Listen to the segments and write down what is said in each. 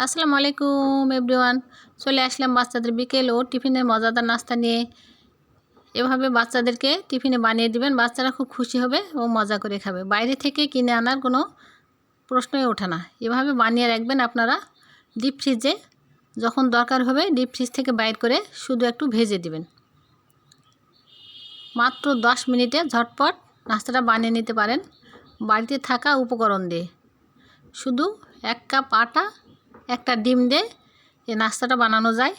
আসসালামু আলাইকুম এভরিওয়ান। চলে আসলাম বাচ্চাদের বিকেল ও টিফিনের মজাদার নাস্তা নিয়ে। এভাবে বাচ্চাদেরকে টিফিনে বানিয়ে দিবেন, বাচ্চারা খুব খুশি হবে ও মজা করে খাবে। বাইরে থেকে কিনে আনার কোনো প্রশ্নই ওঠে না। এভাবে বানিয়ে রাখবেন আপনারা ডিপ ফ্রিজে, যখন দরকার হবে ডিপ ফ্রিজ থেকে বাইর করে শুধু একটু ভেজে দিবেন। মাত্র 10 মিনিটে ঝটপট নাস্তাটা বানিয়ে নিতে পারেন বাড়িতে থাকা উপকরণ দিয়ে। শুধু 1 কাপ আটা, একটা ডিম দিয়ে এই নাস্তাটা বানানো যায়।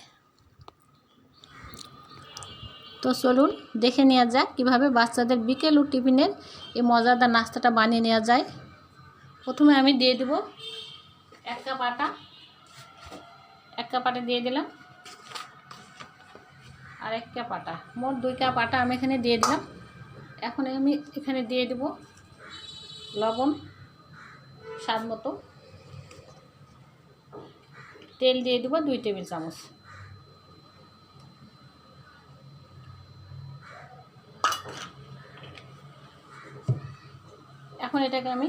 তো চলুন দেখে নেওয়া যাক কীভাবে বাচ্চাদের বিকেল ও টিফিনের এই মজাদার নাস্তাটা বানিয়ে নেওয়া যায়। প্রথমে আমি দিয়ে দেব 1 কাপ আটা। 1 কাপ আটা দিয়ে দিলাম, আর 1 কাপ আটা, মোট 2 কাপ আটা আমি এখানে দিয়ে দিলাম। এখন আমি এখানে দিয়ে দেব লবণ স্বাদ মতো, তেল দিয়ে দেব 2 টেবিল চামচ। এখন এটাকে আমি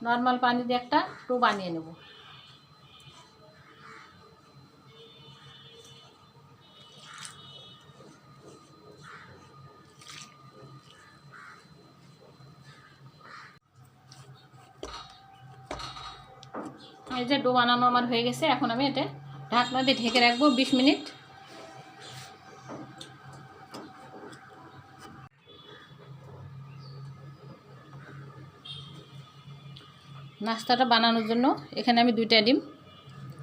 নর্মাল পানি দিয়ে একটা ডো বানিয়ে নেব। এই যে ডো বানানো আমার হয়ে গেছে। এখন আমি এটা ঢাকনা দিয়ে ঢেকে রাখবো 20 মিনিট। নাস্তাটা বানানোর জন্য এখানে আমি 2টা ডিম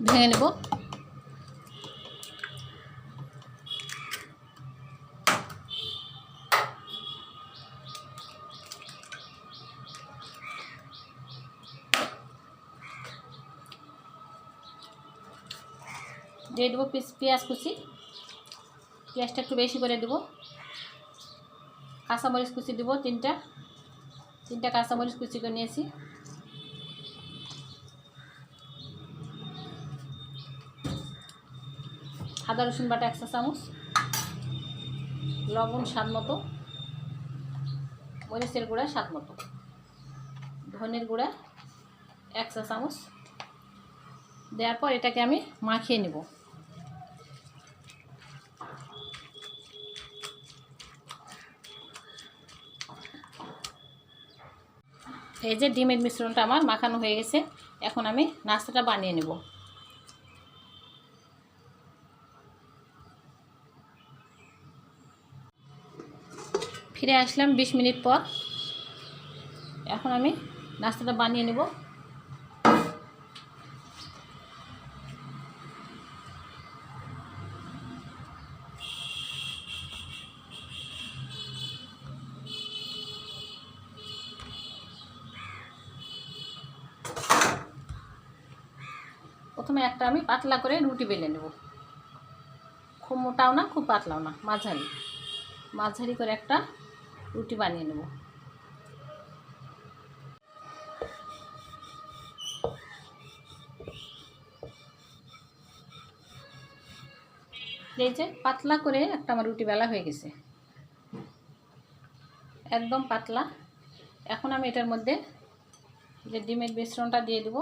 ভেঙে নেব। দিয়ে দেবো পেঁয়াজ কুচি, পেঁয়াজটা একটু বেশি করে দেবো। কাঁচামরিচ কুচি দেবো 3টা কাঁচামরিচ কুচি করে নিয়েছি। আদা রসুন বাটা 1 চা চামচ, লবণ স্বাদ মতো, মরিচের গুঁড়া স্বাদ মতো, ধনের গুঁড়া 1 চা চামচ দেওয়ার পর এটাকে আমি মাখিয়ে নেব। এই যে ডিমের মিশ্রণটা আমার মাখানো হয়ে গেছে। এখন আমি নাস্তাটা বানিয়ে নেব। ফিরে আসলাম 20 মিনিট পর। এখন আমি নাস্তাটা বানিয়ে নেব। প্রথমে একটা আমি পাতলা করে রুটি বেলে নেব। খুব মোটাও না, খুব পাতলাও না, মাঝারি করে একটা রুটি বানিয়ে নেব। এই যে পাতলা করে একটা আমার রুটি বেলা হয়ে গেছে, একদম পাতলা। এখন আমি এটার মধ্যে যে ডিমের মিশ্রণটা দিয়ে দেব।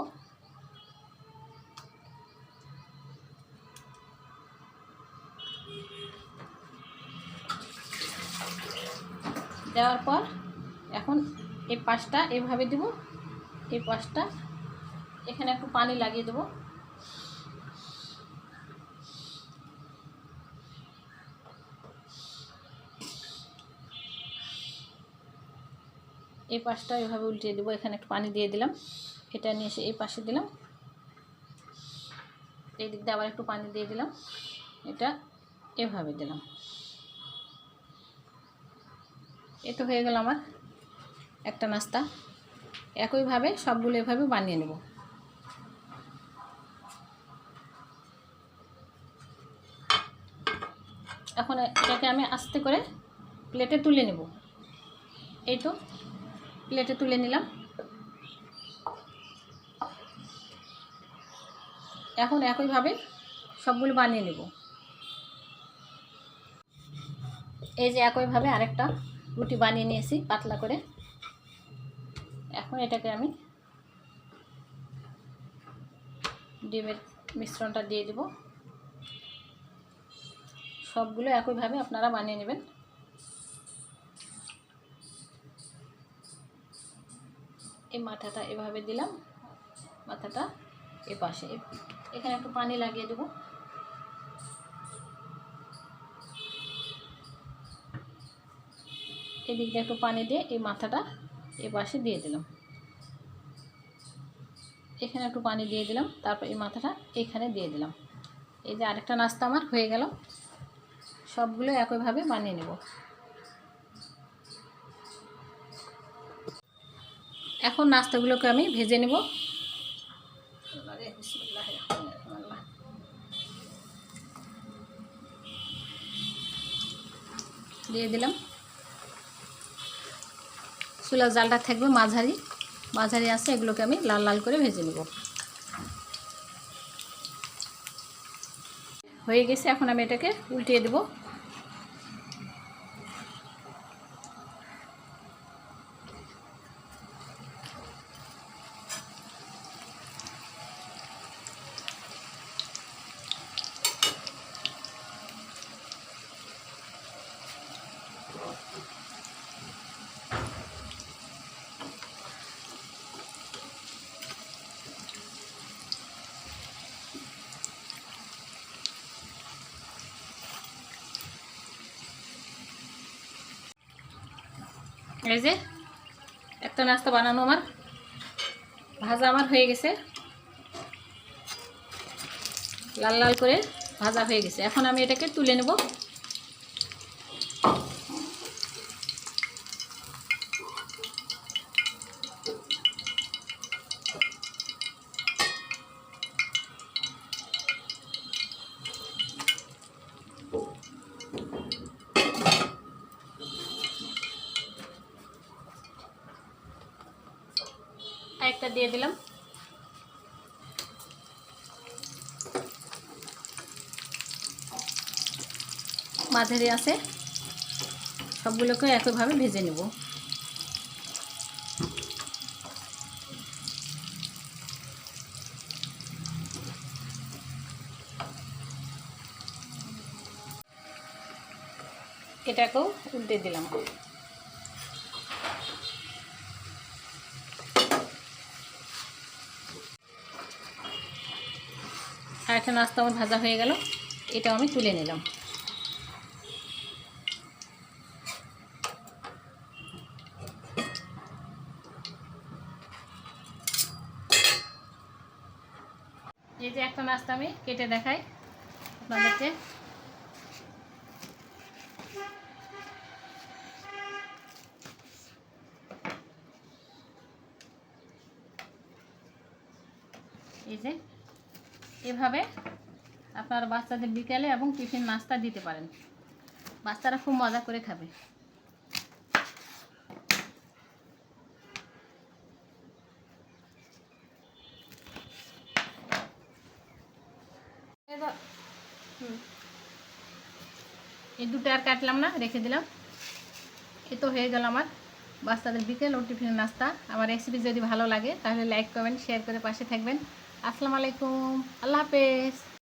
দেওয়ার পর এখন এই পাশটা এভাবে দেব, এই পাশটা এখানে একটু পানি লাগিয়ে দেব। এই পাশটা এভাবে উল্টিয়ে দেবো। এখানে একটু পানি দিয়ে দিলাম, এটা নিয়ে এসে এই পাশে দিলাম। এই দিক দিয়ে আবার একটু পানি দিয়ে দিলাম, এটা এভাবে দিলাম। এ তো হয়ে গেল আমার একটা নাস্তা। একইভাবে সবগুলো এভাবে বানিয়ে নেব। এখন এটাকে আমি আস্তে করে প্লেটে তুলে নেব। এই তো প্লেটে তুলে নিলাম। এখন একইভাবে সবগুলো বানিয়ে নেব। এই যে একইভাবে আরেকটা রুটি বানিয়ে নিয়েছি পাতলা করে। এখন এটাকে আমি ডিমের মিশ্রণটা দিয়ে দেব। সবগুলো একইভাবে আপনারা বানিয়ে নেবেন। এই মাথাটা এভাবে দিলাম, মাথাটা এ পাশে, এখানে একটু পানি লাগিয়ে দেব। এদিকটা একটু পানি দিয়ে এই মাথাটা এ পাশে দিয়ে দিলাম। এখানে একটু পানি দিয়ে দিলাম, তারপর এই মাথাটা এখানে দিয়ে দিলাম। এই যে আরেকটা নাস্তা আমার হয়ে গেল। সবগুলো একইভাবে বানিয়ে নেব। এখন নাস্তাগুলোকে আমি ভেজে নেব। দিয়ে দিলাম। চুলার জালটা থাকবে মাঝারি মাঝারি আছে, এগুলোকে আমি লাল লাল করে ভেজে নেব। হয়ে গেছে, এখন আমি এটাকে উল্টিয়ে দেব। এই যে একটা নাস্তা বানানো আমার ভাজা আমার হয়ে গেছে, লাল লাল করে ভাজা হয়ে গেছে। এখন আমি এটাকে তুলে নেব। একটা দিয়ে দিলাম। মাঝারি আছে, সবগুলোকে একইভাবে ভেজে নেব। এটাকেও উল্টে দিলাম। আর একটা নাস্তা আমার ভাজা হয়ে গেল, এটাও আমি তুলে নিলাম। এই যে একটা নাস্তা আমি কেটে দেখাই আপনাদেরকে। এই যে এভাবে আপনারা বাচ্চাদের বিকেলে এবং টিফিন নাস্তা দিতে পারেন, বাচ্চারা খুব মজা করে খাবে। এই দুটো আর কাটলাম না, রেখে দিলাম। এ তো হয়ে গেল আমার বাচ্চাদের বিকেল ও টিফিন নাস্তা। আমার রেসিপি যদি ভালো লাগে তাহলে লাইক কমেন্ট শেয়ার করে পাশে থাকবেন। আসসালামু আলাইকুম, আল্লাহ হাফেজ।